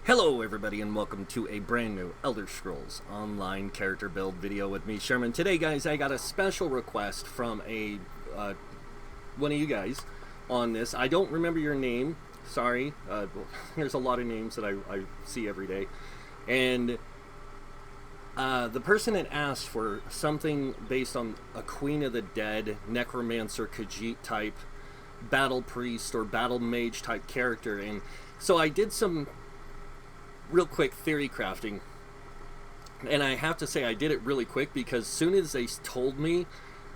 Hello everybody and welcome to a brand new Elder Scrolls Online character build video with me, Sherman. Today guys, I got a special request from one of you guys on this. I don't remember your name, sorry. There's a lot of names that I see every day. And the person had asked for something based on a Queen of the Dead, Necromancer, Khajiit type, Battle Priest or Battle Mage type character. And so I did some real quick theory crafting, and I have to say I did it really quick because as soon as they told me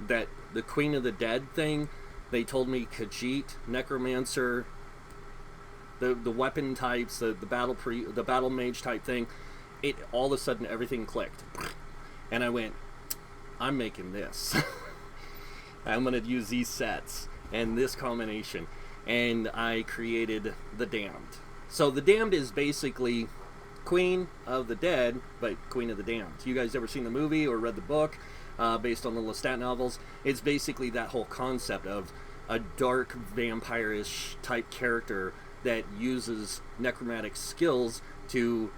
that the Queen of the Dead thing, they told me Khajiit, Necromancer, the weapon types, the battle mage type thing, it all of a sudden everything clicked, and I went, I'm making this. I'm gonna use these sets and this combination, and I created the Damned. So the Damned is basically Queen of the Dead, but Queen of the Damned. You guys ever seen the movie or read the book based on the Lestat novels? It's basically that whole concept of a dark vampire-ish type character that uses necromantic skills to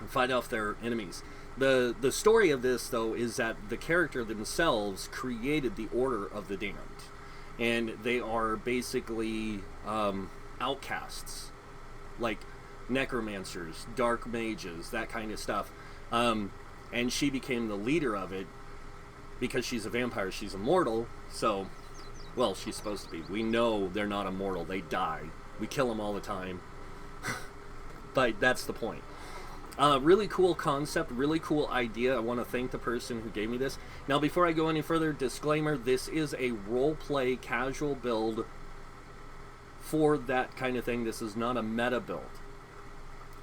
fight off their enemies. The story of this, though, is that the character themselves created the Order of the Damned, and they are basically outcasts, like necromancers, dark mages, that kind of stuff. And she became the leader of it because she's a vampire. She's immortal, so, well, she's supposed to be. We know they're not immortal. They die. We kill them all the time. But that's the point. Really cool concept, really cool idea. I want to thank the person who gave me this. Now, before I go any further, disclaimer, this is a role-play casual build for that kind of thing. This is not a meta build.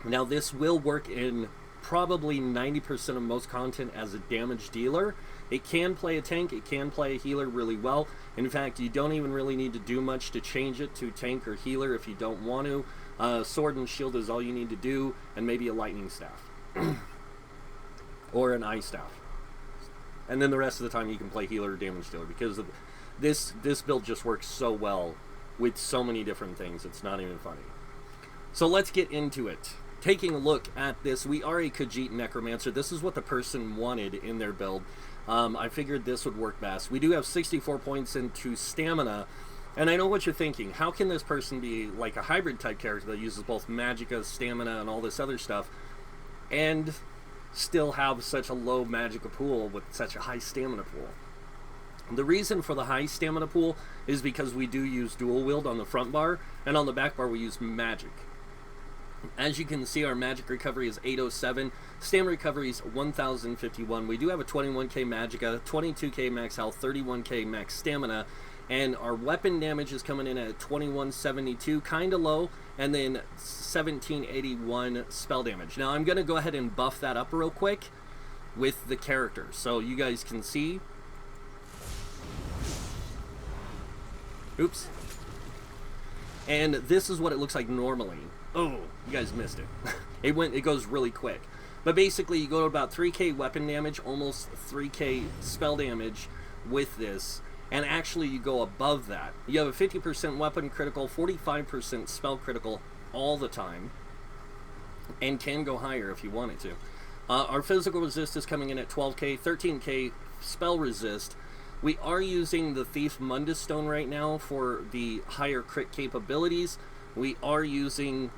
Now, this will work in probably 90% of most content as a damage dealer. It can play a tank, it can play a healer really well. In fact, you don't even really need to do much to change it to tank or healer if you don't want to. Sword and shield is all you need to do, and maybe a lightning staff. Or an ice staff. And then the rest of the time you can play healer or damage dealer, because of this build just works so well with so many different things, it's not even funny. So let's get into it. Taking a look at this, we are a Khajiit Necromancer. This is what the person wanted in their build. I figured this would work best. We do have 64 points into stamina, and I know what you're thinking. How can this person be like a hybrid type character that uses both magicka, stamina, and all this other stuff, and still have such a low magicka pool with such a high stamina pool? The reason for the high stamina pool is because we do use dual wield on the front bar, and on the back bar we use magic. As you can see, our magic recovery is 807, stamina recovery is 1051. We do have a 21k magicka, 22k max health, 31k max stamina, and our weapon damage is coming in at 2172, kind of low, and then 1781 spell damage. Now I'm going to go ahead and buff that up real quick with the character so you guys can see. Oops. And this is what it looks like normally. Oh, you guys missed it. It goes really quick. But basically you go to about 3k weapon damage, almost 3k spell damage with this. And actually you go above that. You have a 50% weapon critical, 45% spell critical all the time. And can go higher if you wanted to. Our physical resist is coming in at 12k, 13k spell resist. We are using the Thief Mundus Stone right now for the higher crit capabilities. We are using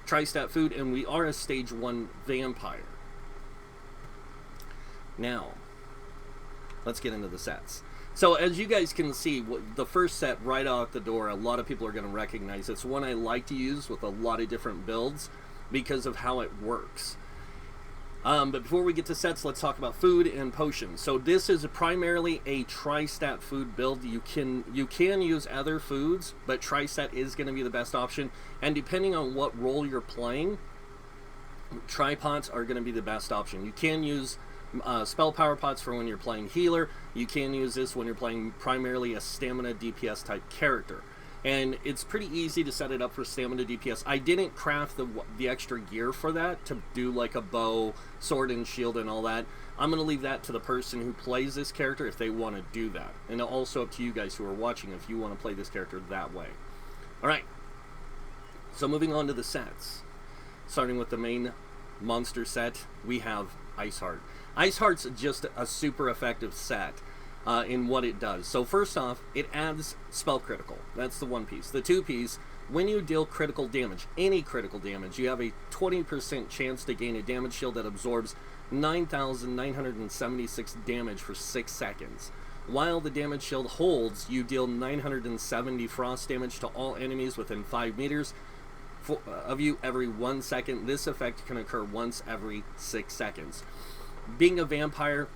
Tri-Stat Food, and we are a Stage 1 Vampire. Now, let's get into the sets. So, as you guys can see, the first set right out the door, a lot of people are going to recognize. It's one I like to use with a lot of different builds because of how it works. But before we get to sets, let's talk about food and potions. So this is primarily a Tri-Stat food build. You can use other foods, but Tri-Stat is going to be the best option. And depending on what role you're playing, Tri-Pots are going to be the best option. You can use spell power pots for when you're playing healer. You can use this when you're playing primarily a stamina DPS type character. And it's pretty easy to set it up for stamina DPS. I didn't craft the extra gear for that to do like a bow, sword and shield and all that. I'm going to leave that to the person who plays this character if they want to do that. And also up to you guys who are watching if you want to play this character that way. Alright. So moving on to the sets. Starting with the main monster set, we have Ice Heart. Ice Heart's just a super effective set in what it does. So first off, it adds spell critical. That's the one piece. The two piece, when you deal critical damage, any critical damage, you have a 20% chance to gain a damage shield that absorbs 9,976 damage for 6 seconds. While the damage shield holds, you deal 970 frost damage to all enemies within 5 meters of you every 1 second. This effect can occur once every 6 seconds. Being a vampire,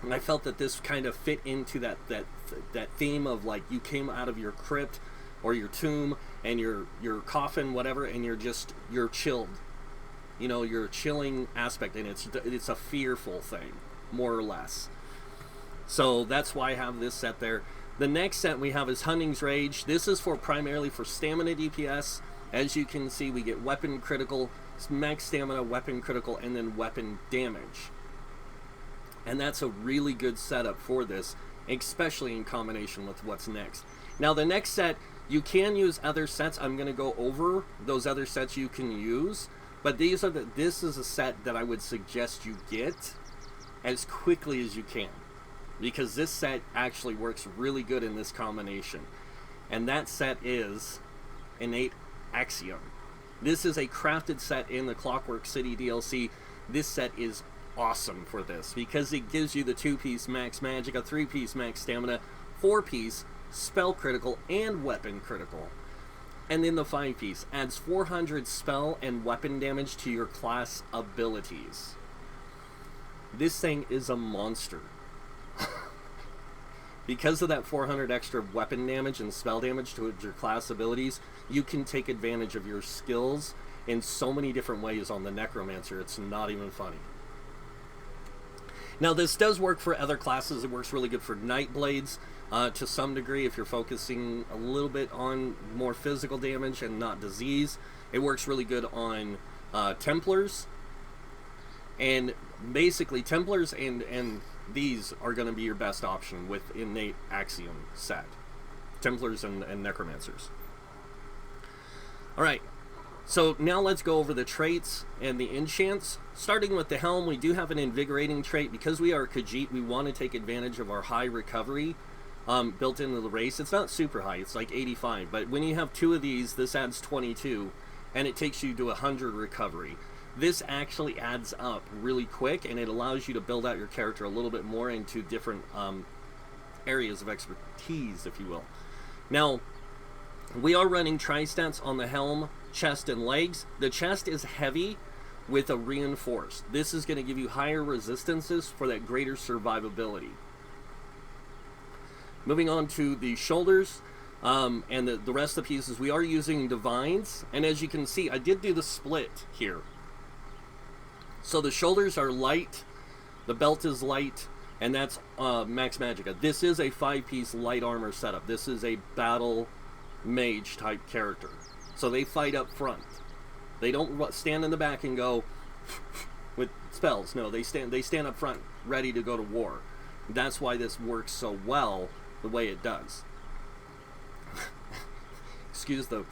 I felt that this kind of fit into that theme of like you came out of your crypt or your tomb and your coffin, whatever, and you're chilled. You know, you're a chilling aspect, and it's a fearful thing, more or less. So that's why I have this set there. The next set we have is Hunting's Rage. This is primarily for stamina DPS. As you can see, we get weapon critical, max stamina, weapon critical, and then weapon damage. And that's a really good setup for this, especially in combination with what's next. Now the next set, you can use other sets. I'm going to go over those other sets you can use. But this is a set that I would suggest you get as quickly as you can, because this set actually works really good in this combination. And that set is Innate Axiom. This is a crafted set in the Clockwork City DLC. This set is awesome for this because it gives you the 2-piece max magic, a 3-piece max stamina, 4-piece spell critical and weapon critical. And then the 5-piece adds 400 spell and weapon damage to your class abilities. This thing is a monster. Because of that 400 extra weapon damage and spell damage to your class abilities, you can take advantage of your skills in so many different ways on the Necromancer. It's not even funny. Now this does work for other classes. It works really good for Nightblades to some degree if you're focusing a little bit on more physical damage and not disease. It works really good on Templars. And basically Templars and these are going to be your best option with Innate Axiom set. Templars and Necromancers. Alright, so now let's go over the traits and the enchants. Starting with the Helm, we do have an invigorating trait. Because we are Khajiit, we want to take advantage of our high recovery built into the race. It's not super high, it's like 85, but when you have 2 of these, this adds 22, and it takes you to 100 recovery. This actually adds up really quick, and it allows you to build out your character a little bit more into different areas of expertise, if you will. Now, we are running tri-stats on the Helm, chest, and legs. The chest is heavy with a reinforced. This is going to give you higher resistances for that greater survivability. Moving on to the shoulders and the rest of the pieces, we are using Divines, and as you can see, I did do the split here. So the shoulders are light, the belt is light, and that's Max Magicka. This is a 5-piece light armor setup. This is a battle mage type character. So they fight up front. They don't stand in the back and go with spells. No, they stand up front, ready to go to war. That's why this works so well the way it does. Excuse the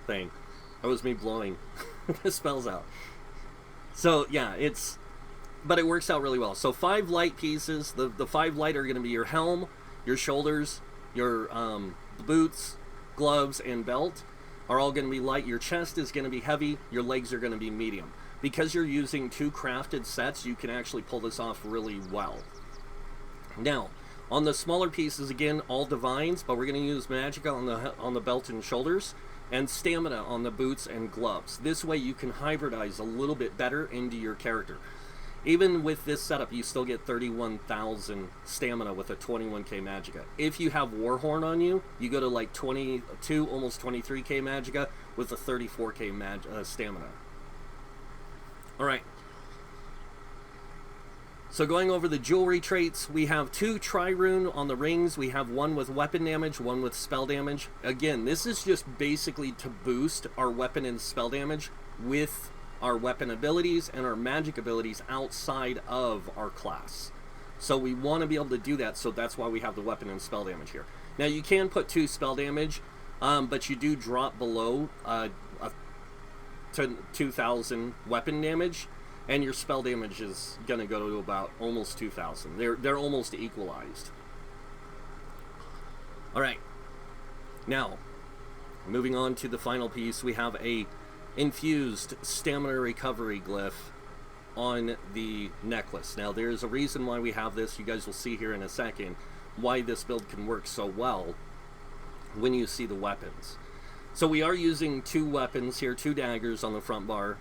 thing. That was me blowing the spells out. So yeah, but it works out really well. So 5 light pieces. The 5 light are going to be your helm, your shoulders, your boots, gloves, and belt are all going to be light. Your chest is going to be heavy. Your legs are going to be medium. Because you're using 2 crafted sets, you can actually pull this off really well. Now, on the smaller pieces, again, all Divines, but we're going to use Magicka on the belt and shoulders, and Stamina on the boots and gloves. This way you can hybridize a little bit better into your character. Even with this setup, you still get 31,000 Stamina with a 21k Magicka. If you have Warhorn on you, you go to like 22, almost 23k Magicka with a 34k Stamina. Alright. So going over the jewelry traits, we have 2 Trirune on the rings. We have 1 with weapon damage, 1 with spell damage. Again, this is just basically to boost our weapon and spell damage with our weapon abilities and our magic abilities outside of our class. So we want to be able to do that, so that's why we have the weapon and spell damage here. Now you can put 2 spell damage but you do drop below 2,000 weapon damage, and your spell damage is going to go to about almost 2,000. They're almost equalized. All right. Now, moving on to the final piece, we have a infused stamina recovery glyph on the necklace. Now, there's a reason why we have this. You guys will see here in a second why this build can work so well when you see the weapons. So we are using 2 weapons here, 2 daggers on the front bar.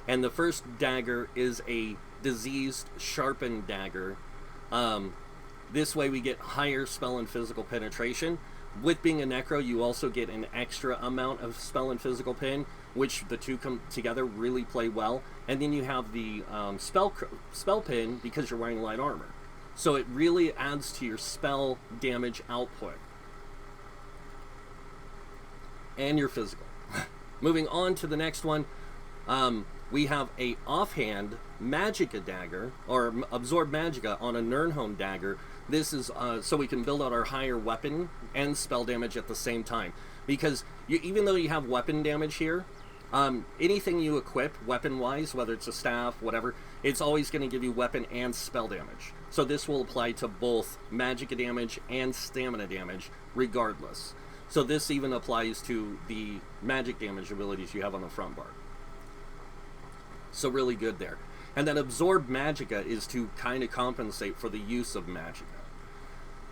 And the first dagger is a diseased sharpened dagger. This way we get higher spell and physical penetration. With being a necro, you also get an extra amount of spell and physical pen, which the two come together really play well. And then you have the spell pen because you're wearing light armor. So it really adds to your spell damage output. And your physical. Moving on to the next one, we have a offhand Magicka dagger, or Absorb Magicka on a Nirnholm dagger. This is so we can build out our higher weapon and spell damage at the same time. Because even though you have weapon damage here, anything you equip weapon-wise, whether it's a staff, whatever, it's always going to give you weapon and spell damage. So this will apply to both Magicka damage and stamina damage, regardless. So this even applies to the magic damage abilities you have on the front bar. So really good there. And then Absorb Magicka is to kind of compensate for the use of Magicka.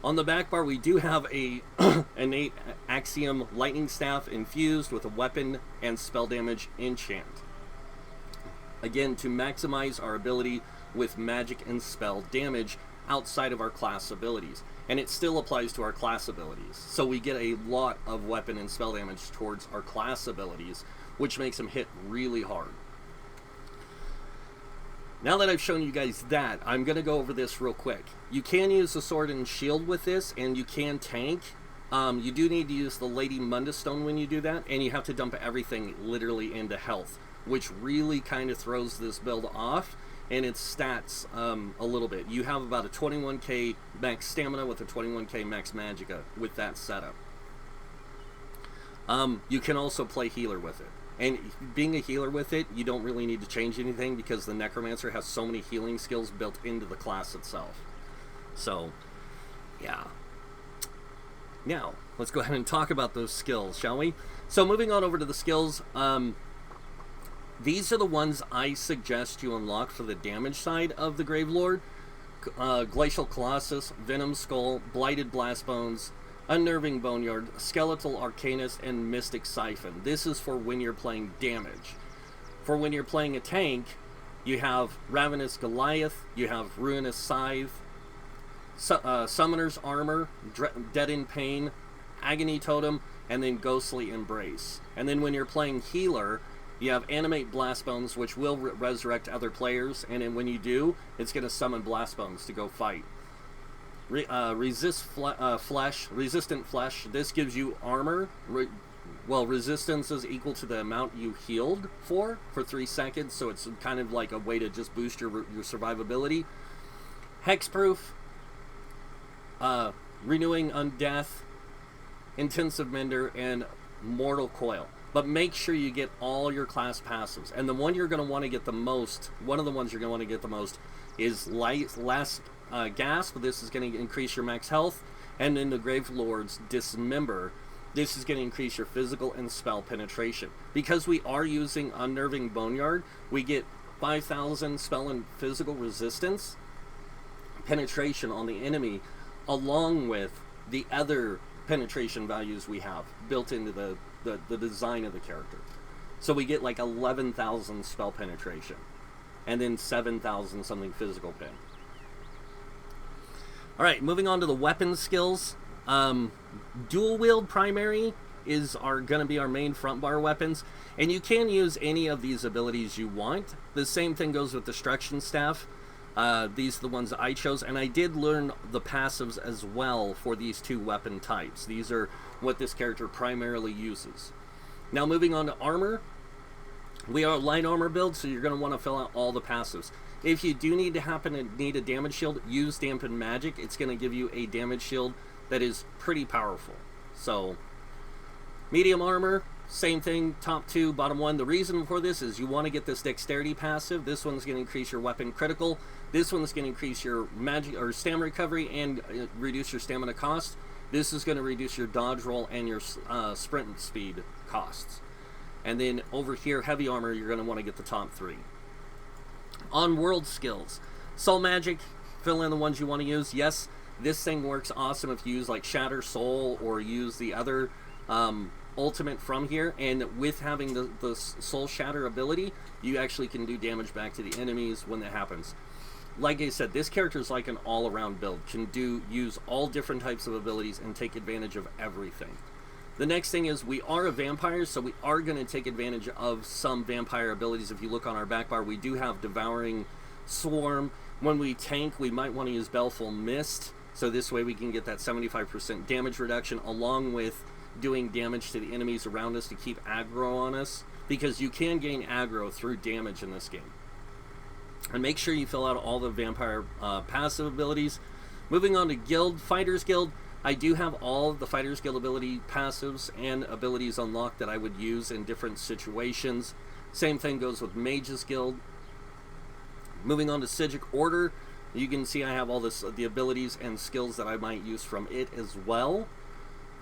On the back bar, we do have a innate Axiom Lightning Staff infused with a weapon and spell damage enchant. Again, to maximize our ability with magic and spell damage outside of our class abilities. And it still applies to our class abilities. So we get a lot of weapon and spell damage towards our class abilities, which makes them hit really hard. Now that I've shown you guys that, I'm going to go over this real quick. You can use the sword and shield with this, and you can tank. You do need to use the Lady Mundustone when you do that, and you have to dump everything literally into health, which really kind of throws this build off and its stats a little bit. You have about a 21k max stamina with a 21k max magicka with that setup. You can also play healer with it. And being a healer with it, you don't really need to change anything because the Necromancer has so many healing skills built into the class itself. So, yeah. Now, let's go ahead and talk about those skills, shall we? So moving on over to the skills, these are the ones I suggest you unlock for the damage side of the Gravelord. Glacial Colossus, Venom Skull, Blighted Blastbones, Unnerving Boneyard, Skeletal Arcanist, and Mystic Siphon. This is for when you're playing damage. For when you're playing a tank, you have Ravenous Goliath, you have Ruinous Scythe, Summoner's Armor, Dead in Pain, Agony Totem, and then Ghostly Embrace. And then when you're playing healer, you have Animate Blastbones, which will resurrect other players, and then when you do, it's going to summon Blastbones to go fight. Resistant Flesh. This gives you armor. Resistance is equal to the amount you healed for 3 seconds, so it's kind of like a way to just boost your survivability. Hexproof. Renewing Undeath, Intensive Mender, and Mortal Coil. But make sure you get all your class passives. And the one you're going to want to get the most, one of the ones you're going to want to get the most is Last Gasp. This is going to increase your max health. And then the Gravelord's Dismember. This is going to increase your physical and spell penetration. Because we are using Unnerving Boneyard, we get 5,000 spell and physical resistance penetration on the enemy, along with the other penetration values we have built into the design of the character. So we get like 11,000 spell penetration, and then 7,000 something physical pen. Alright, moving on to the weapon skills. Dual wield primary is going to be our main front bar weapons, and you can use any of these abilities you want. The same thing goes with Destruction Staff. These are the ones I chose, and I did learn the passives as well for these 2 weapon types. These are what this character primarily uses. Now moving on to armor. We are a light armor build, so you're going to want to fill out all the passives. If you do need a damage shield, use Dampen Magic. It's going to give you a damage shield that is pretty powerful. So Medium armor, same thing, top 2, bottom 1. The reason for this is you want to get this dexterity passive. This one's going to increase your weapon critical. This one's going to increase your magic or stamina recovery and reduce your stamina cost. This is going to reduce your dodge roll and your sprint speed costs. And then over here, heavy armor, you're going to want to get the top 3. On world skills, soul magic, fill in the ones you want to use. Yes, this thing works awesome if you use like Shatter Soul or use the other ultimate from here. And with having the Soul Shatter ability, you actually can do damage back to the enemies when that happens. Like I said, this character is like an all-around build. Can use all different types of abilities and take advantage of everything. The next thing is we are a vampire, so we are going to take advantage of some vampire abilities. If you look on our back bar, we do have Devouring Swarm. When we tank, we might want to use Baleful Mist, so this way we can get that 75% damage reduction along with doing damage to the enemies around us to keep aggro on us, because you can gain aggro through damage in this game. And make sure you fill out all the vampire passive abilities. Moving on to Guild, Fighters Guild. I do have all the Fighters Guild ability passives and abilities unlocked that I would use in different situations. Same thing goes with Mages Guild. Moving on to Psijic Order, you can see I have all the abilities and skills that I might use from it as well,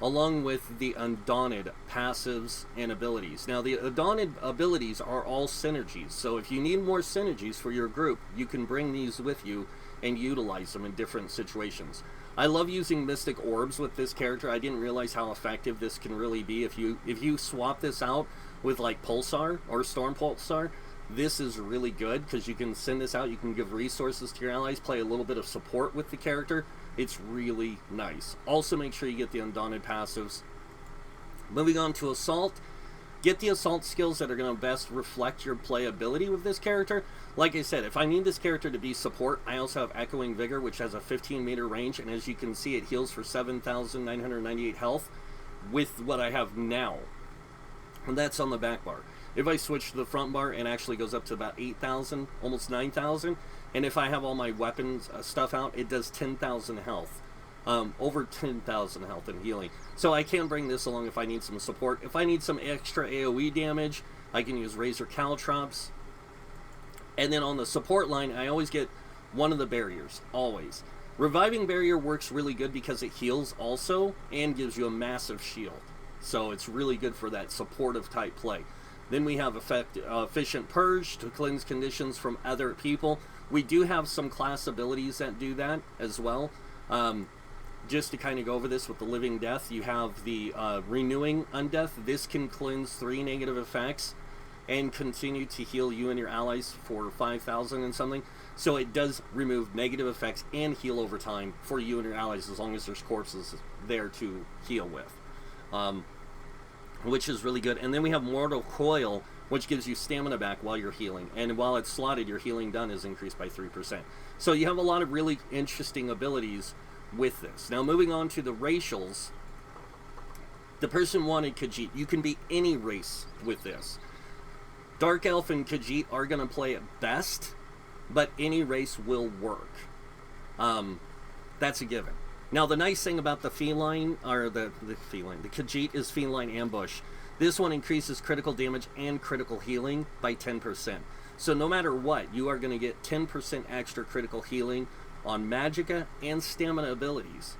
along with the Undaunted passives and abilities. Now, the Undaunted abilities are all synergies, so if you need more synergies for your group, you can bring these with you and utilize them in different situations. I love using Mystic Orbs with this character. I didn't realize how effective this can really be. If you swap this out with like Pulsar or Storm Pulsar, this is really good because you can send this out, you can give resources to your allies, play a little bit of support with the character. It's really nice. Also make sure you get the Undaunted passives. Moving on to Assault. Get the Assault skills that are going to best reflect your playability with this character. Like I said, if I need this character to be support, I also have Echoing Vigor, which has a 15-meter range, and as you can see, it heals for 7,998 health with what I have now. And that's on the back bar. If I switch to the front bar, it actually goes up to about 8,000, almost 9,000. And if I have all my weapons stuff out, it does 10,000 health. Over 10,000 health and healing. So I can bring this along if I need some support. If I need some extra AoE damage, I can use Razor Caltrops. And then on the support line, I always get one of the barriers, always. Reviving Barrier works really good because it heals also and gives you a massive shield. So it's really good for that supportive type play. Then we have Efficient Purge to cleanse conditions from other people. We do have some class abilities that do that as well. Just to kind of go over this with the Living Death, you have the Renewing Undeath. This can cleanse 3 negative effects and continue to heal you and your allies for 5,000 and something. So it does remove negative effects and heal over time for you and your allies as long as there's corpses there to heal with. Which is really good. And then we have Mortal Coil, which gives you stamina back while you're healing. And while it's slotted, your healing done is increased by 3%. So you have a lot of really interesting abilities with this. Now moving on to the racials. The person wanted Khajiit. You can be any race with this. Dark Elf and Khajiit are going to play it best, but any race will work. That's a given. Now the nice thing about the feline, or the Khajiit is Feline Ambush. This one increases critical damage and critical healing by 10%. So no matter what, you are going to get 10% extra critical healing on Magicka and Stamina abilities.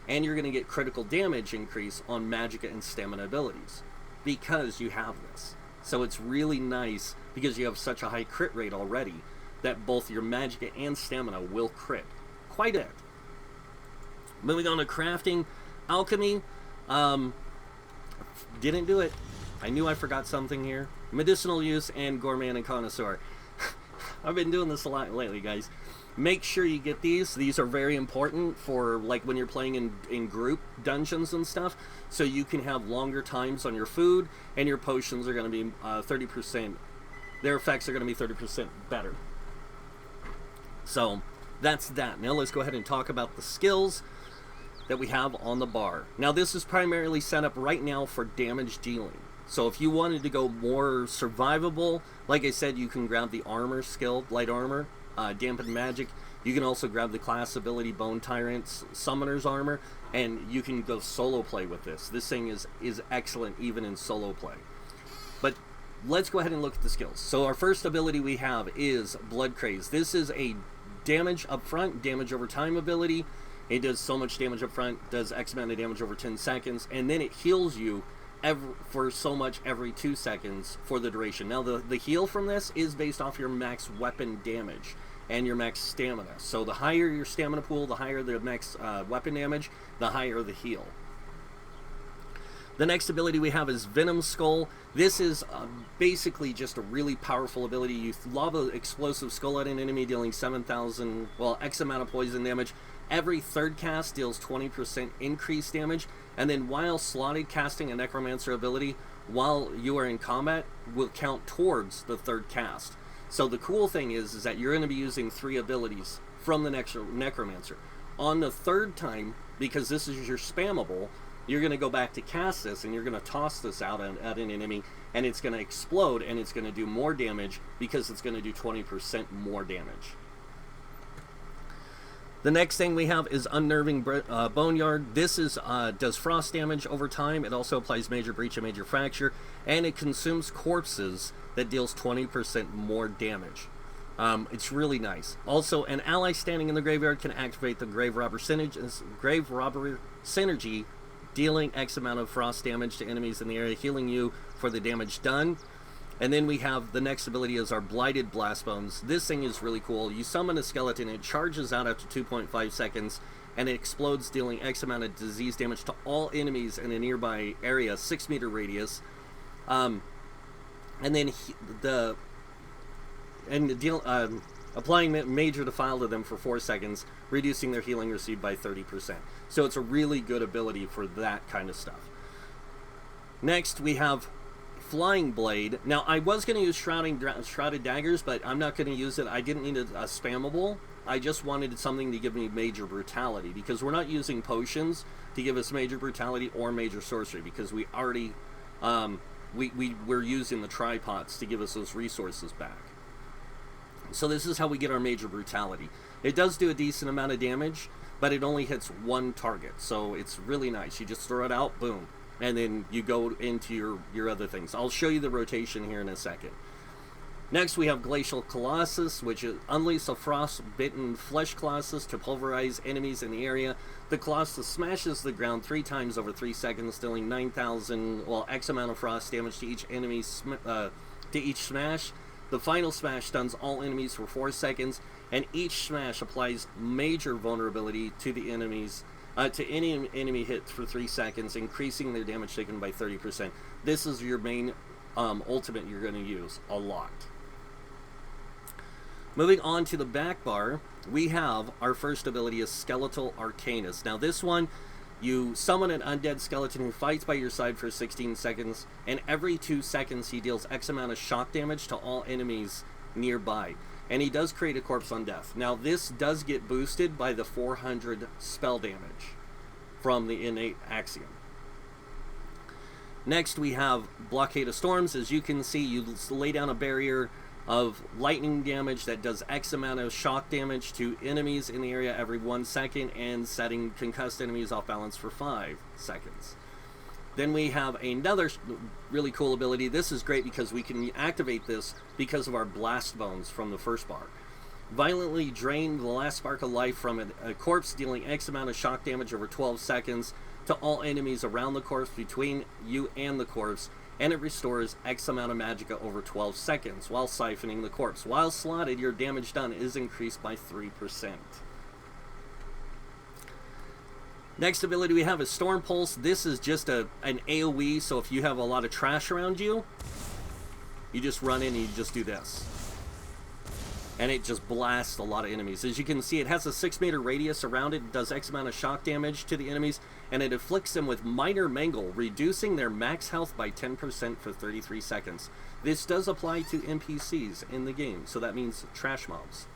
And you're going to get critical damage increase on Magicka and Stamina abilities because you have this. So it's really nice because you have such a high crit rate already that both your Magicka and Stamina will crit quite a bit. Moving on to crafting, alchemy, didn't do it. I knew I forgot something here. Medicinal use and gourmand and connoisseur. I've been doing this a lot lately, guys. Make sure you get these. These are very important for like when you're playing in group dungeons and stuff, so you can have longer times on your food, and your potions are going to be 30%. Their effects are going to be 30% better. So that's that. Now let's go ahead and talk about the skills that we have on the bar. Now this is primarily set up right now for damage dealing. So if you wanted to go more survivable, like I said, you can grab the armor skill, light armor, dampened magic. You can also grab the class ability Bone Tyrant's Summoner's Armor. and you can go solo play with this. This thing is excellent even in solo play. But let's go ahead and look at the skills. So our first ability we have is Blood Craze. This is a damage up front, damage over time ability. It does so much damage up front, does X amount of damage over 10 seconds, and then it heals you for so much every 2 seconds for the duration. Now the heal from this is based off your max weapon damage and your max stamina. So the higher your stamina pool, the higher the max weapon damage, the higher the heal. The next ability we have is Venom Skull. This is basically just a really powerful ability. You lob an explosive skull at an enemy, dealing 7,000, well, X amount of poison damage. Every third cast deals 20% increased damage, and then while slotted, casting a Necromancer ability while you are in combat will count towards the third cast. So the cool thing is that you're going to be using 3 abilities from the Necromancer. On the third time, because this is your spammable, you're going to go back to cast this, and you're going to toss this out at an enemy, and it's going to explode, and it's going to do more damage because it's going to do 20% more damage. The next thing we have is Unnerving Boneyard. This does frost damage over time. It also applies Major Breach and Major Fracture, and it consumes corpses that deals 20% more damage. It's really nice. Also, an ally standing in the graveyard can activate the Grave Robber Synergy, dealing X amount of frost damage to enemies in the area, healing you for the damage done. And then we have the next ability is our Blighted Blast Bones. This thing is really cool. You summon a skeleton, it charges out after 2.5 seconds, and it explodes, dealing X amount of disease damage to all enemies in a nearby area, 6-meter radius. And then applying Major Defile to them for 4 seconds, reducing their healing received by 30%. So it's a really good ability for that kind of stuff. Next, we have Flying Blade. Now, I was going to use Shrouded Daggers, but I'm not going to use it. I didn't need a spammable. I just wanted something to give me Major Brutality, because we're not using potions to give us Major Brutality or Major Sorcery, because we already we're using the tripods to give us those resources back. So this is how we get our Major Brutality. It does do a decent amount of damage, but it only hits one target, so it's really nice. You just throw it out, boom, and then you go into your other things. I'll show you the rotation here in a second. Next, we have Glacial Colossus, which unleashes a frost-bitten flesh colossus to pulverize enemies in the area. The colossus smashes the ground 3 times over 3 seconds, dealing 9,000, well, X amount of frost damage to each enemy to each smash. The final smash stuns all enemies for 4 seconds, and each smash applies major vulnerability to the enemies, to any enemy hit for 3 seconds, increasing their damage taken by 30%. This is your main ultimate you're going to use a lot. Moving on to the back bar, we have our first ability is Skeletal Arcanist. Now this one, you summon an undead skeleton who fights by your side for 16 seconds, and every 2 seconds he deals X amount of shock damage to all enemies nearby. And he does create a corpse on death. Now this does get boosted by the 400 spell damage from the innate axiom. Next we have Blockade of Storms. As you can see, you lay down a barrier of lightning damage that does X amount of shock damage to enemies in the area every 1 second, and setting concussed enemies off balance for 5 seconds. Then we have another really cool ability. This is great because we can activate this because of our Blast Bones from the first bar. Violently drain the last spark of life from a corpse, dealing X amount of shock damage over 12 seconds to all enemies around the corpse, between you and the corpse, and it restores X amount of magicka over 12 seconds while siphoning the corpse. While slotted, your damage done is increased by 3%. Next ability we have is Storm Pulse. This is just an AoE, so if you have a lot of trash around you, you just run in and you just do this. And it just blasts a lot of enemies. As you can see, it has a 6-meter radius around it, does X amount of shock damage to the enemies, and it afflicts them with Minor Mangle, reducing their max health by 10% for 33 seconds. This does apply to NPCs in the game, so that means trash mobs.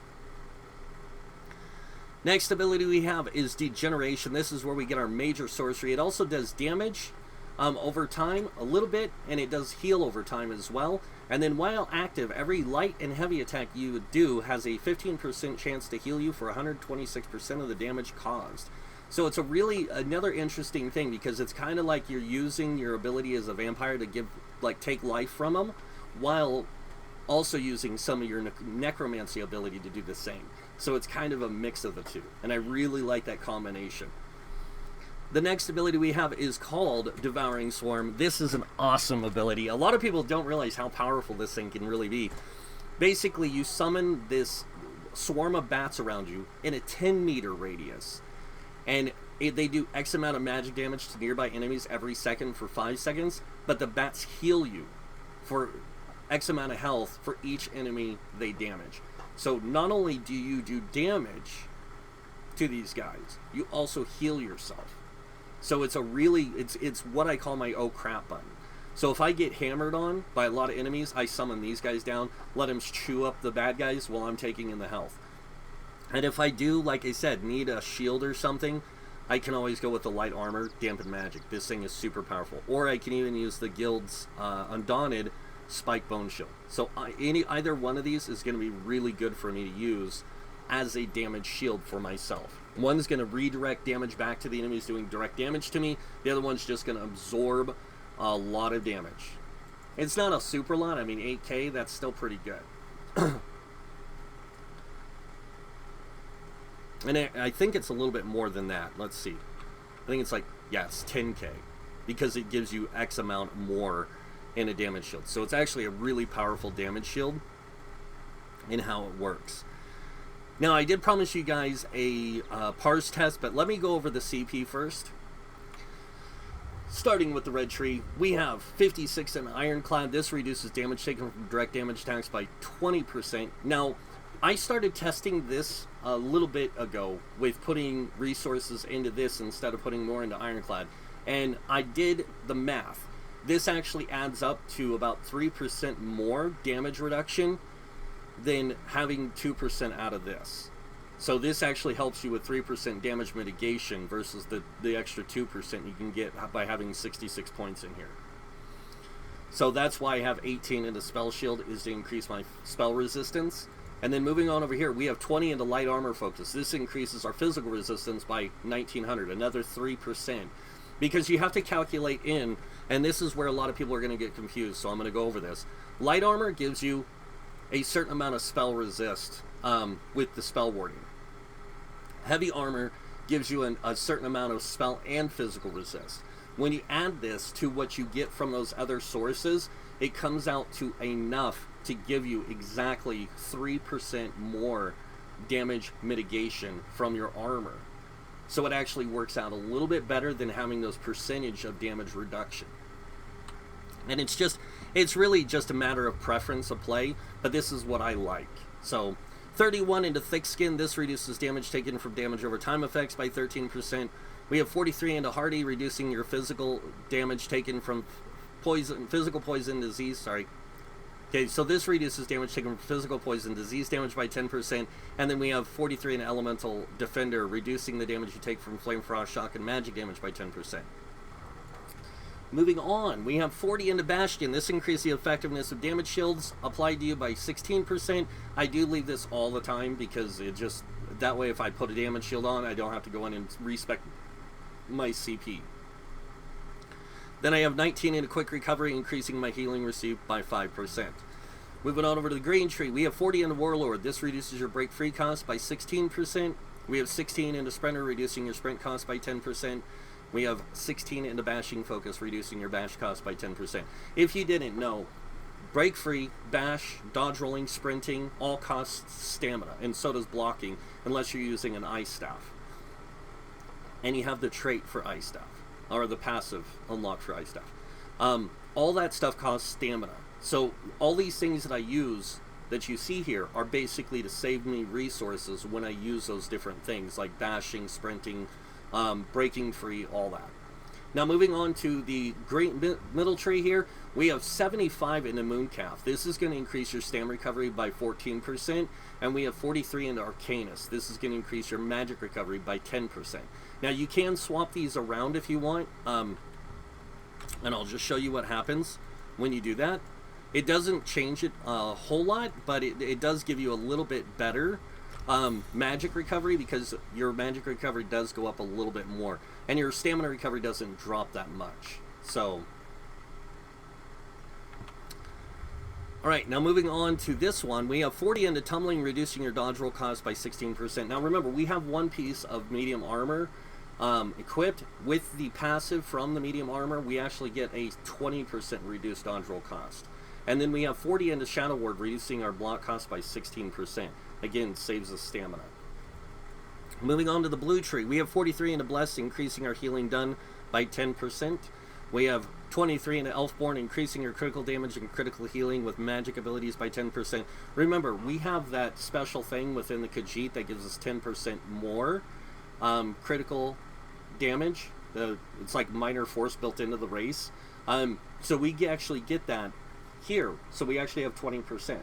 Next ability we have is Degeneration. This is where we get our Major Sorcery. It also does damage over time a little bit, and it does heal over time as well. And then while active, every light and heavy attack you do has a 15% chance to heal you for 126% of the damage caused. So it's a really another interesting thing, because it's kind of like you're using your ability as a vampire to give, like, take life from them, while also using some of your necromancy ability to do the same. So it's kind of a mix of the two, and I really like that combination. The next ability we have is called Devouring Swarm. This is an awesome ability. A lot of people don't realize how powerful this thing can really be. Basically, you summon this swarm of bats around you in a 10-meter radius, and they do X amount of magic damage to nearby enemies every second for 5 seconds, but the bats heal you for X amount of health for each enemy they damage. So not only do you do damage to these guys, you also heal yourself. So it's a really, it's what I call my oh crap button. So if I get hammered on by a lot of enemies, I summon these guys down, let them chew up the bad guys while I'm taking in the health. And if I do, like I said, need a shield or something, I can always go with the light armor, dampen magic. This thing is super powerful. Or I can even use the guild's Undaunted Spike Bone Shield. So either one of these is going to be really good for me to use as a damage shield for myself. One's going to redirect damage back to the enemies doing direct damage to me. The other one's just going to absorb a lot of damage. It's not a super lot. I mean, 8k, that's still pretty good. And I think it's a little bit more than that. Let's see. I think it's like, yeah, it's 10k. Because it gives you X amount more in a damage shield. So it's actually a really powerful damage shield in how it works. Now, I did promise you guys a parse test, but let me go over the CP first. Starting with the red tree, we have 56 in Ironclad. This reduces damage taken from direct damage attacks by 20%. Now, I started testing this a little bit ago with putting resources into this instead of putting more into Ironclad. And I did the math. This actually adds up to about 3% more damage reduction than having 2% out of this. So this actually helps you with 3% damage mitigation versus the extra 2% you can get by having 66 points in here. So that's why I have 18 into Spell Shield, is to increase my spell resistance. And then moving on over here, we have 20 into Light Armor Focus. This increases our physical resistance by 1900, another 3%. Because you have to calculate in, and this is where a lot of people are going to get confused, so I'm going to go over this. Light Armor gives you a certain amount of spell resist with the spell warding. Heavy Armor gives you a certain amount of spell and physical resist. When you add this to what you get from those other sources, it comes out to enough to give you exactly 3% more damage mitigation from your armor. So it actually works out a little bit better than having those percentage of damage reduction. And it's really just a matter of preference of play, but this is what I like. So 31 into Thick Skin. This reduces damage taken from damage over time effects by 13%. We have 43 into Hardy, reducing your physical damage taken from physical poison disease. Sorry. Okay, so this reduces damage taken from physical poison disease damage by 10%. And then we have 43 in Elemental Defender, reducing the damage you take from Flame Frost, Shock, and Magic damage by 10%. Moving on, we have 40 into Bastion. This increases the effectiveness of damage shields applied to you by 16%. I do leave this all the time because it just, that way if I put a damage shield on, I don't have to go in and respec my CP. Then I have 19 into Quick Recovery, increasing my healing received by 5%. Moving on over to the green tree, we have 40 into Warlord. This reduces your break free cost by 16%. We have 16 into Sprinter, reducing your sprint cost by 10%. We have 16 into Bashing Focus, reducing your bash cost by 10%. If you didn't know, break free, bash, dodge rolling, sprinting, all costs stamina, and so does blocking, unless you're using an Ice Staff. And you have the trait for Ice Staff, or the passive unlocked for Ice Staff. All that stuff costs stamina. So all these things that I use that you see here are basically to save me resources when I use those different things, like bashing, sprinting, breaking free, all that. Now moving on to the great middle tree here, we have 75 into Mooncalf. This is going to increase your stam recovery by 14%, and we have 43 into Arcanus. This is going to increase your magic recovery by 10%. Now you can swap these around if you want, and I'll just show you what happens when you do that. It doesn't change it a whole lot, but it does give you a little bit better magic recovery, because your magic recovery does go up a little bit more, and your stamina recovery doesn't drop that much. So, alright, now moving on to this one, we have 40 into tumbling, reducing your dodge roll cost by 16%. Now remember, we have one piece of medium armor equipped. With the passive from the medium armor, we actually get a 20% reduced dodge roll cost. And then we have 40 into Shadow Ward, reducing our block cost by 16%. Again, saves us stamina. Moving on to the blue tree, we have 43 into Blessed, increasing our healing done by 10%. We have 23 into Elfborn, increasing your critical damage and critical healing with magic abilities by 10%. Remember, we have that special thing within the Khajiit that gives us 10% more critical damage. It's like minor force built into the race. So we actually get that here. So we actually have 20%.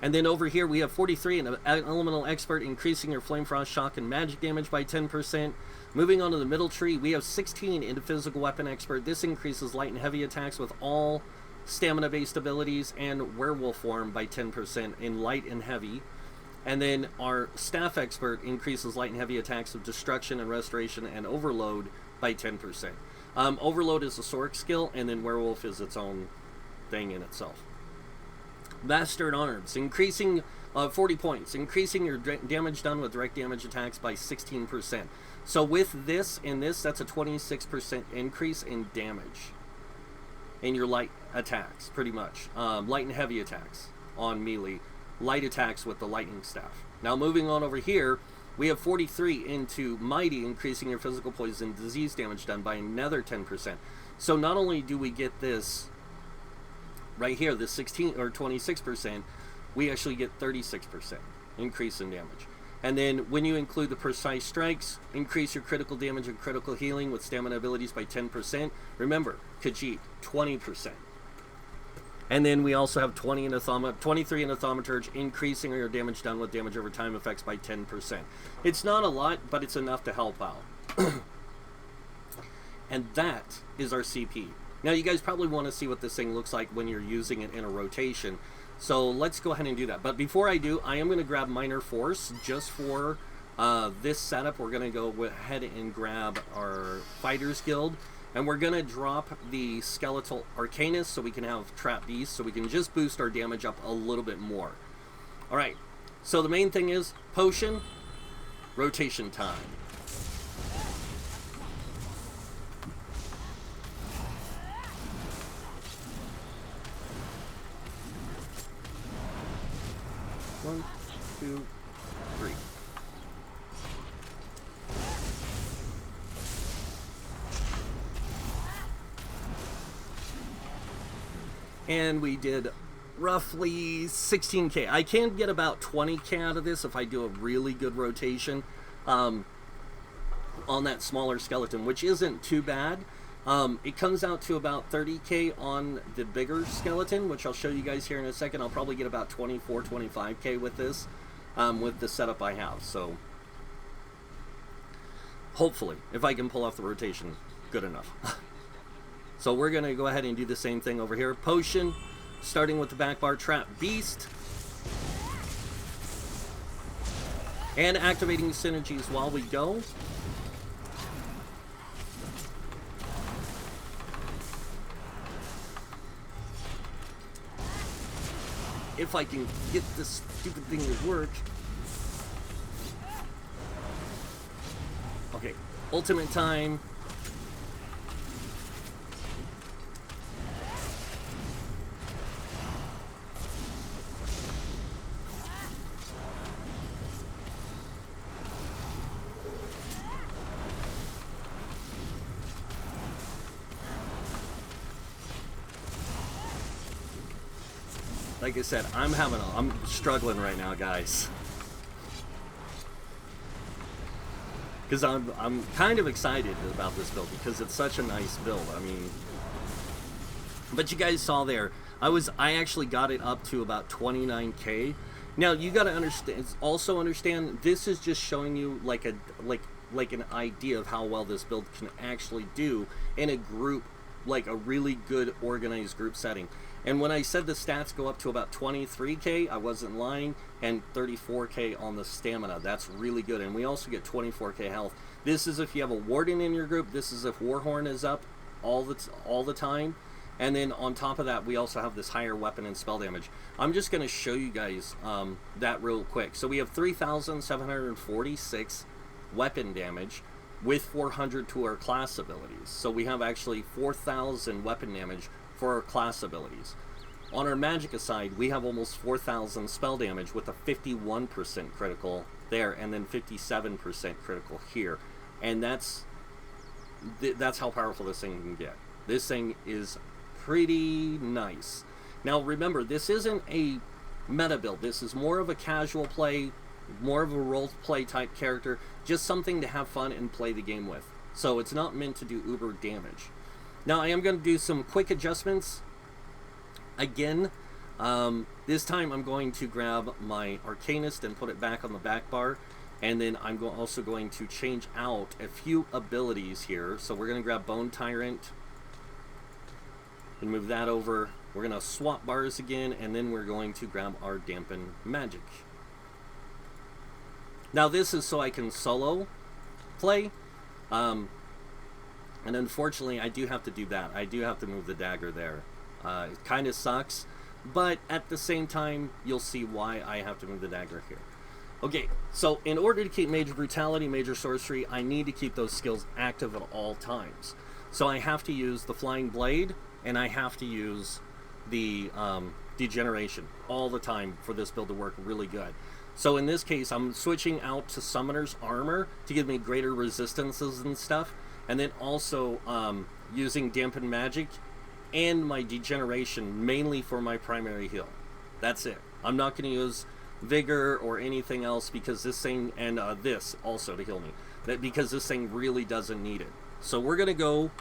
And then over here we have 43 in Elemental Expert, increasing your Flame Frost, Shock, and Magic damage by 10%. Moving on to the middle tree, we have 16 into Physical Weapon Expert. This increases light and heavy attacks with all stamina-based abilities, and Werewolf form by 10% in light and heavy. And then our Staff Expert increases light and heavy attacks of Destruction and Restoration and Overload by 10%. Overload is a Sorc skill, and then Werewolf is its own thing in itself. Bastard Arms, increasing 40 points, increasing your damage done with direct damage attacks by 16%. So with this and this, that's a 26% increase in damage in your light attacks, pretty much. Light and heavy attacks on melee, light attacks with the lightning staff. Now moving on over here, we have 43 into Mighty, increasing your physical poison disease damage done by another 10%. So not only do we get this right here, this 16 or 26%, we actually get 36% increase in damage. And then when you include the Precise Strikes, increase your critical damage and critical healing with stamina abilities by 10%. Remember, Khajiit, 20%. And then we also have 23 in Thaumaturge, increasing your damage done with damage over time effects by 10%. It's not a lot, but it's enough to help out. And that is our CP. Now you guys probably want to see what this thing looks like when you're using it in a rotation. So let's go ahead and do that. But before I do, I am going to grab Minor Force just for this setup. We're going to go ahead and grab our Fighters Guild. And we're going to drop the Skeletal Arcanist so we can have Trap Beast, so we can just boost our damage up a little bit more. Alright, so the main thing is Potion, rotation time. One, two, three. And we did roughly 16k. I can get about 20k out of this if I do a really good rotation on that smaller skeleton, which isn't too bad. It comes out to about 30k on the bigger skeleton, which I'll show you guys here in a second. I'll probably get about 24, 25k with this, with the setup I have. So hopefully, if I can pull off the rotation, good enough. So we're going to go ahead and do the same thing over here. Potion, starting with the back bar, Trap Beast. And activating synergies while we go. If I can get this stupid thing to work. Okay, ultimate time. Like I said, I'm struggling right now, guys. Because I'm kind of excited about this build because it's such a nice build. I mean, but you guys saw there, I actually got it up to about 29k. Now you got to understand this is just showing you like an idea of how well this build can actually do in a group like a really good organized group setting. And when I said the stats go up to about 23k, I wasn't lying, and 34k on the stamina. That's really good. And we also get 24k health. This is if you have a warden in your group. This is if Warhorn is up all the time. And then on top of that, we also have this higher weapon and spell damage. I'm just going to show you guys that real quick. So we have 3,746 weapon damage with 400 to our class abilities. So we have actually 4,000 weapon damage for our class abilities. On our Magicka side, we have almost 4,000 spell damage with a 51% critical there, and then 57% critical here. And that's how powerful this thing can get. This thing is pretty nice. Now remember, this isn't a meta build. This is more of a casual play, more of a role play type character, just something to have fun and play the game with. So it's not meant to do uber damage. Now I am going to do some quick adjustments. Again, this time I'm going to grab my Arcanist and put it back on the back bar. And then I'm also going to change out a few abilities here. So we're going to grab Bone Tyrant and move that over. We're going to swap bars again, and then we're going to grab our Dampen Magic. Now this is so I can solo play. And unfortunately, I do have to do that. I do have to move the dagger there. It kind of sucks, but at the same time, you'll see why I have to move the dagger here. Okay, so in order to keep Major Brutality, Major Sorcery, I need to keep those skills active at all times. So I have to use the Flying Blade, and I have to use the Degeneration all the time for this build to work really good. So in this case, I'm switching out to Summoner's Armor to give me greater resistances and stuff. And then also using Dampen Magic and my Degeneration mainly for my primary heal. That's it. I'm not going to use Vigor or anything else because this thing, and this also to heal me, because this thing really doesn't need it. So we're going to go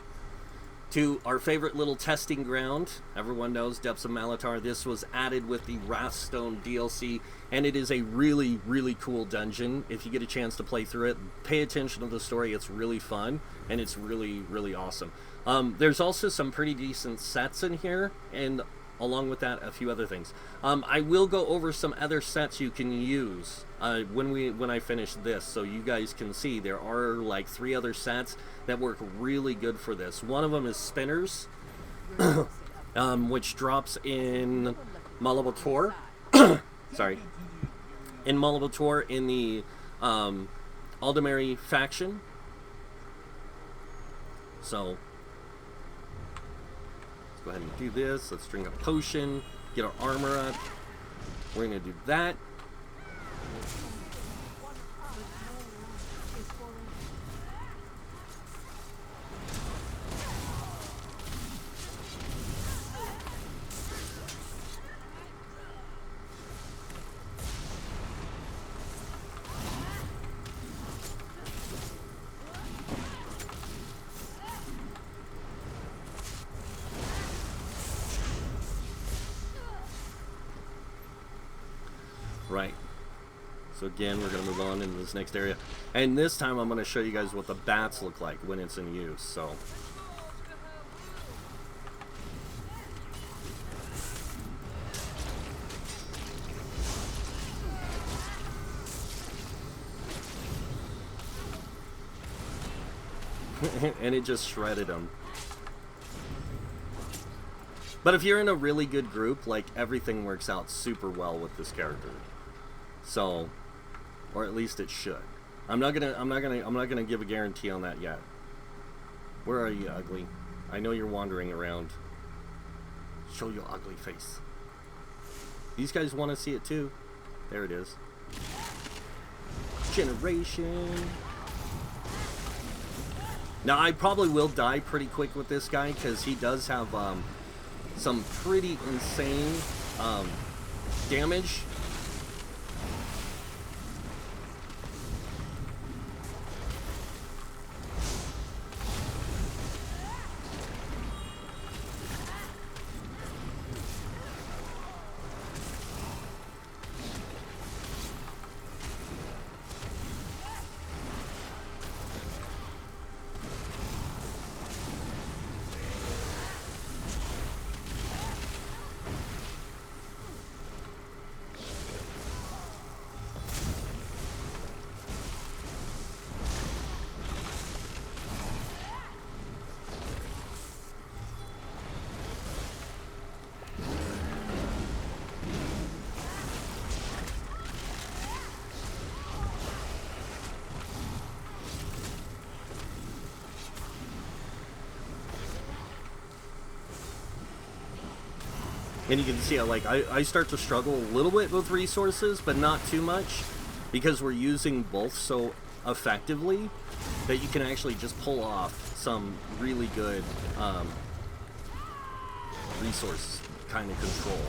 to our favorite little testing ground. Everyone knows Depths of Malatar. This was added with the Wrathstone DLC, and it is a really, really cool dungeon. If you get a chance to play through it, pay attention to the story. It's really fun, and it's really, really awesome. There's also some pretty decent sets in here, and along with that, a few other things. I will go over some other sets you can use when I finish this, so you guys can see there are like 3 other sets that work really good for this. One of them is Spinners, which drops in Malabator. Sorry, in Malabator in the Aldemary faction. So go ahead and do this. Let's drink a potion, get our armor up. We're going to do that. Right. So again, we're going to move on into this next area. And this time I'm going to show you guys what the bats look like when it's in use. So and it just shredded them. But if you're in a really good group, like, everything works out super well with this character. So, or at least it should. I'm not gonna give a guarantee on that yet. Where are you, ugly? I know you're wandering around. Show your ugly face. These guys want to see it too. There it is. Generation. Now I probably will die pretty quick with this guy because he does have some pretty insane damage. And you can see how, like, I start to struggle a little bit with resources, but not too much, because we're using both so effectively that you can actually just pull off some really good resource kind of control.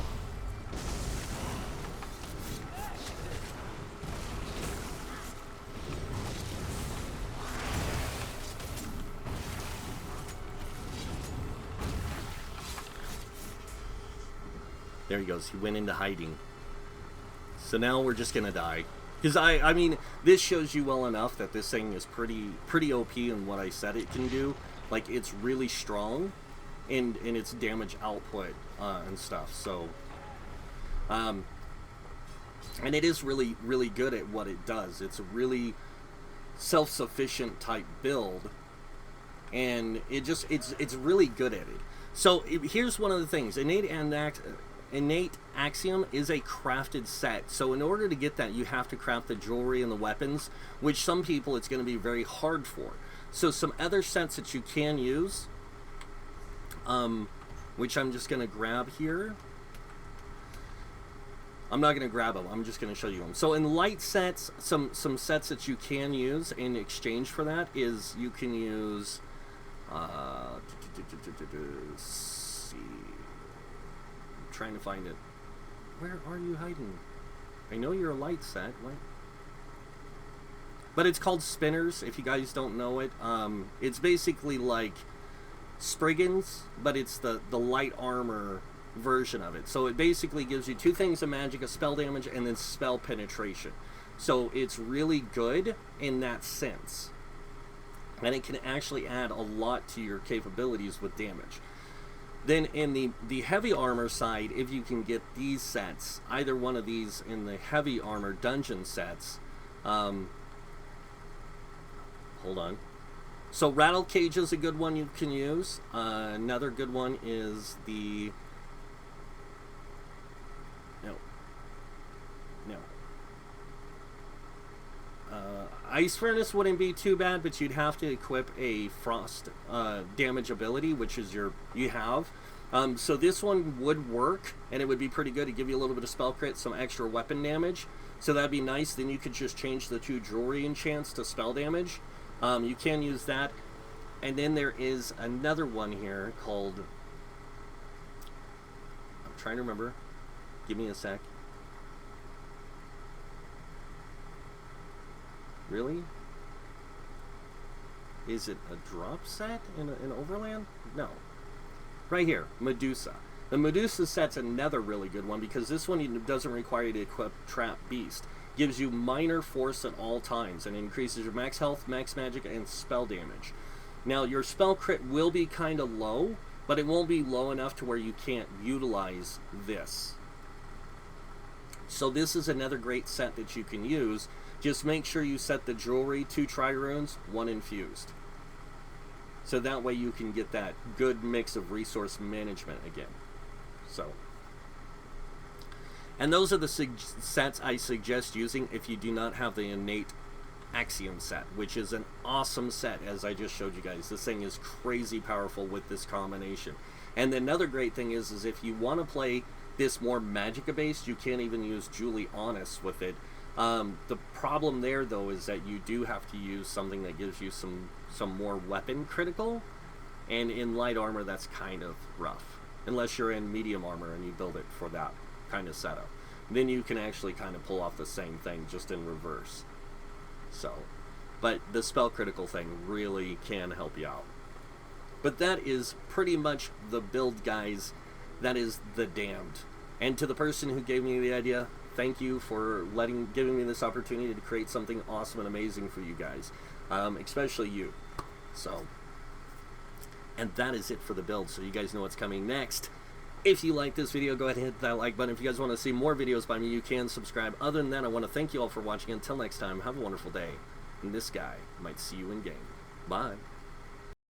There he goes. He went into hiding. So now we're just gonna die. Because I mean, this shows you well enough that this thing is pretty OP in what I said it can do. Like, it's really strong in its damage output and stuff. So, and it is really good at what it does. It's a really self-sufficient type build, and it's really good at it. So here's one of the things: Innate Axiom is a crafted set, so in order to get that, you have to craft the jewelry and the weapons, which some people it's going to be very hard for. So some other sets that you can use, which I'm just going to grab here. I'm not going to grab them, I'm just going to show you them. So in light sets, some sets that you can use in exchange for that is you can use see, I'm trying to find it. Where are you hiding? I know you're a light set. What? But it's called spinners, if you guys don't know it. It's basically like Spriggans, but it's the light armor version of it. So it basically gives you two things of magic, a spell damage, and then spell penetration. So it's really good in that sense. And it can actually add a lot to your capabilities with damage. Then in the heavy armor side, if you can get these sets, either one of these in the heavy armor dungeon sets, hold on. So Rattle Cage is a good one you can use. Another good one is the... No. Ice Furnace wouldn't be too bad, but you'd have to equip a Frost damage ability, which is you have. So this one would work, and it would be pretty good. It'd give you a little bit of spell crit, some extra weapon damage. So that'd be nice. Then you could just change the two jewelry enchants to spell damage. You can use that. And then there is another one here called... I'm trying to remember. Give me a sec. Really? Is it a drop set in Overland? No. Right here, Medusa. The Medusa set's another really good one because this one doesn't require you to equip Trap Beast. Gives you minor force at all times and increases your max health, max magic, and spell damage. Now, your spell crit will be kind of low, but it won't be low enough to where you can't utilize this. So this is another great set that you can use. Just make sure you set the jewelry 2 trirunes, 1 infused. So that way you can get that good mix of resource management again. So, and those are the sets I suggest using if you do not have the Innate Axiom set, which is an awesome set, as I just showed you guys. This thing is crazy powerful with this combination. And another great thing is if you want to play this more Magicka based, you can't even use Julie Honest with it. The problem there, though, is that you do have to use something that gives you some more weapon critical, and in light armor that's kind of rough, unless you're in medium armor and you build it for that kind of setup. Then you can actually kind of pull off the same thing, just in reverse. So, but the spell critical thing really can help you out. But that is pretty much the build, guys. That is the Damned. And to the person who gave me the idea, thank you for giving me this opportunity to create something awesome and amazing for you guys, especially you. So, and that is it for the build, so you guys know what's coming next. If you like this video, go ahead and hit that like button. If you guys want to see more videos by me, you can subscribe. Other than that, I want to thank you all for watching. Until next time, have a wonderful day. And this guy might see you in game. Bye.